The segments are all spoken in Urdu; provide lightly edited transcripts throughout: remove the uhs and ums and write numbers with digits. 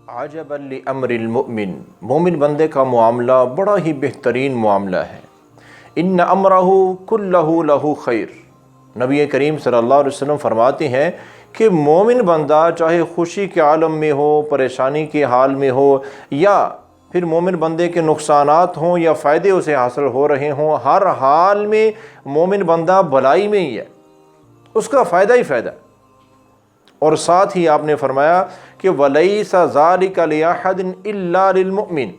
عجبا لامر المؤمن، مومن بندے کا معاملہ بڑا ہی بہترین معاملہ ہے۔ ان امرہ کلہ لہ خیر، نبی کریم صلی اللہ علیہ وسلم فرماتے ہیں کہ مومن بندہ چاہے خوشی کے عالم میں ہو، پریشانی کے حال میں ہو، یا پھر مومن بندے کے نقصانات ہوں یا فائدے اسے حاصل ہو رہے ہوں، ہر حال میں مومن بندہ بھلائی میں ہی ہے، اس کا فائدہ ہی فائدہ ہے۔ اور ساتھ ہی آپ نے فرمایا کہ وَلَيْسَ ذَلِكَ لِأَحَدٍ إِلَّا لِلْمُؤْمِنِ،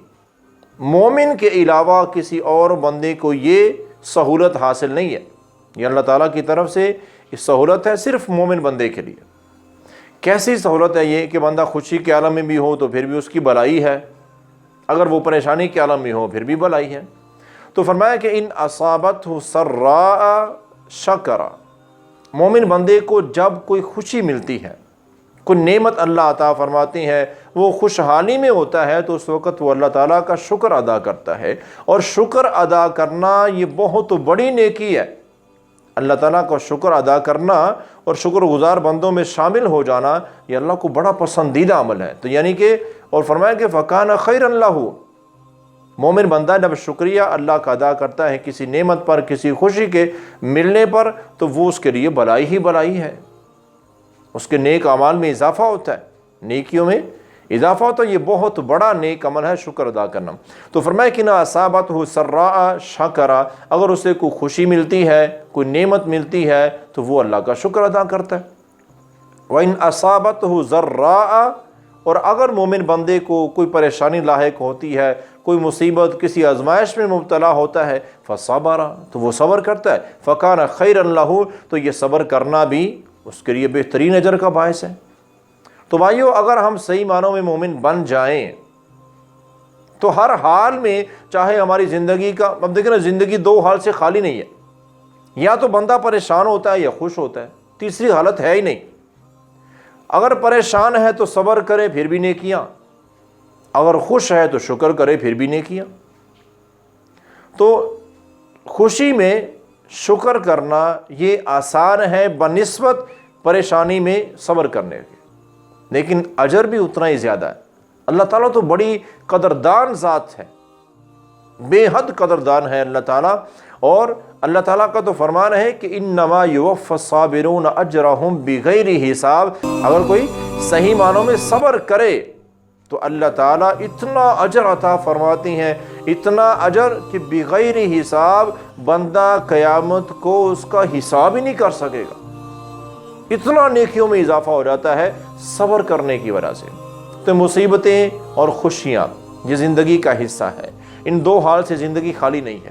مومن کے علاوہ کسی اور بندے کو یہ سہولت حاصل نہیں ہے۔ یہ اللہ تعالیٰ کی طرف سے یہ سہولت ہے صرف مومن بندے کے لیے۔ کیسی سہولت ہے یہ کہ بندہ خوشی کے عالم میں بھی ہو تو پھر بھی اس کی بھلائی ہے، اگر وہ پریشانی کے عالم میں ہو پھر بھی بھلائی ہے۔ تو فرمایا کہ ان اصابتہ سراء شکر، مومن بندے کو جب کوئی خوشی ملتی ہے، کوئی نعمت اللہ عطا فرماتے ہیں، وہ خوشحالی میں ہوتا ہے، تو اس وقت وہ اللہ تعالیٰ کا شکر ادا کرتا ہے۔ اور شکر ادا کرنا یہ بہت بڑی نیکی ہے۔ اللہ تعالیٰ کا شکر ادا کرنا اور شکر گزار بندوں میں شامل ہو جانا یہ اللہ کو بڑا پسندیدہ عمل ہے۔ تو یعنی کہ اور فرمایا کہ فَكَانَ خَيْرًا لَهُ، مومن بندہ جب شکریہ اللہ کا ادا کرتا ہے کسی نعمت پر، کسی خوشی کے ملنے پر، تو وہ اس کے لیے بھلائی ہی بھلائی ہے، اس کے نیک اعمال میں اضافہ ہوتا ہے، نیکیوں میں اضافہ ہوتا ہے۔ یہ بہت بڑا نیک عمل ہے شکر ادا کرنا۔ تو فرمایا کہ نہ اصابتہ سراء شکر، اگر اسے کوئی خوشی ملتی ہے، کوئی نعمت ملتی ہے، تو وہ اللہ کا شکر ادا کرتا ہے۔ وَإِنْ أَصَابَتْهُ ضَرَّاءَ، اور اگر مومن بندے کو کوئی پریشانی لاحق ہوتی ہے، کوئی مصیبت، کسی آزمائش میں مبتلا ہوتا ہے، فَصَبَرَ، تو وہ صبر کرتا ہے، فَكَانَ خَيْرًا لَهُ، تو یہ صبر کرنا بھی اس کے لیے بہترین اجر کا باعث ہے۔ تو بھائیو، اگر ہم صحیح معنوں میں مومن بن جائیں تو ہر حال میں، چاہے ہماری زندگی کا، اب دیکھیں نا، زندگی دو حال سے خالی نہیں ہے، یا تو بندہ پریشان ہوتا ہے یا خوش ہوتا ہے، تیسری حالت ہے ہی نہیں۔ اگر پریشان ہے تو صبر کرے پھر بھی نیکیاں، اگر خوش ہے تو شکر کرے پھر بھی نیکیاں۔ تو خوشی میں شکر کرنا یہ آسان ہے بنسبت پریشانی میں صبر کرنے کے، لیکن اجر بھی اتنا ہی زیادہ ہے۔ اللہ تعالیٰ تو بڑی قدردان ذات ہے، بے حد قدردان ہے اللہ تعالیٰ۔ اور اللہ تعالیٰ کا تو فرمان ہے کہ انما یوفی الصابرون اجرہم بغیر حساب، اگر کوئی صحیح معنوں میں صبر کرے تو اللہ تعالیٰ اتنا اجر عطا فرماتی ہیں، اتنا اجر کہ بغیر حساب بندہ قیامت کو اس کا حساب ہی نہیں کر سکے گا، اتنا نیکیوں میں اضافہ ہو جاتا ہے صبر کرنے کی وجہ سے۔ تو مصیبتیں اور خوشیاں یہ زندگی کا حصہ ہے، ان دو حال سے زندگی خالی نہیں ہے۔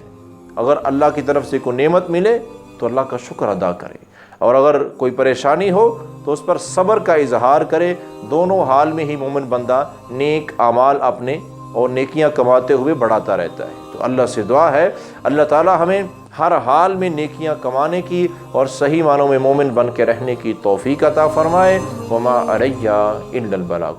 اگر اللہ کی طرف سے کوئی نعمت ملے تو اللہ کا شکر ادا کرے، اور اگر کوئی پریشانی ہو تو اس پر صبر کا اظہار کرے۔ دونوں حال میں ہی مومن بندہ نیک اعمال اپنے اور نیکیاں کماتے ہوئے بڑھاتا رہتا ہے۔ تو اللہ سے دعا ہے اللہ تعالی ہمیں ہر حال میں نیکیاں کمانے کی اور صحیح معنوں میں مومن بن کے رہنے کی توفیق عطا فرمائے۔ وما علیہ الا البلاغ۔